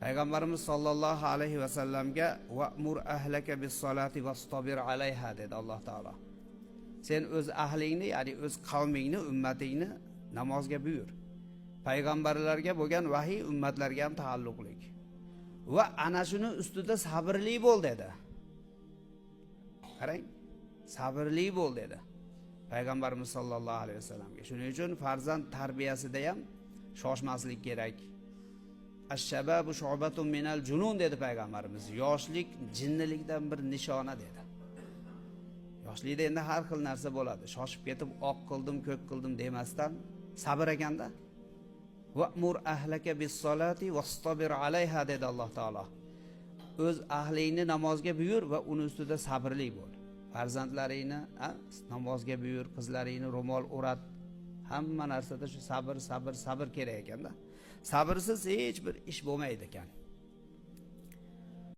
Payg'ambarimiz sollallohu alayhi vasallamga va'mur ahlaka bis-solati vastabir alayha dedi Alloh taolo. Sen o'z ahlingni, ya'ni o'z qavmingni, ummatingni namozga buyur. Payg'ambarlarga bo'lgan vahiy ummatlarga ham taalluqli. Va ana shuni ustida sabrli bo'l dedi. Qarang, sabrli bo'l dedi Payg'ambarimiz sollallohu alayhi vasallamga. Shuning uchun farzand tarbiyasida ham shoshmaslik kerak. Ash-shababu shu'batun minal junun dedi Payg'ambarimiz. Yoshlik jinnilikdan bir nishona dedi. Yoshlikda endi har xil narsa bo'ladi. Shoshib ketib oq qildim, ko'k qildim demasdan sabr ekanda. Va'mur ahlaka bis-solati vastabir alayha dedi Alloh taolo. O'z ahlingni namozga buyur va uni ustida sabrli bo'l. Farzandlaringni namozga buyur, qizlaringni ro'mol o'rat. Hamma narsada shu sabr kerak ekanda. Sabrsiz hech bir ish bo'lmaydi ekan.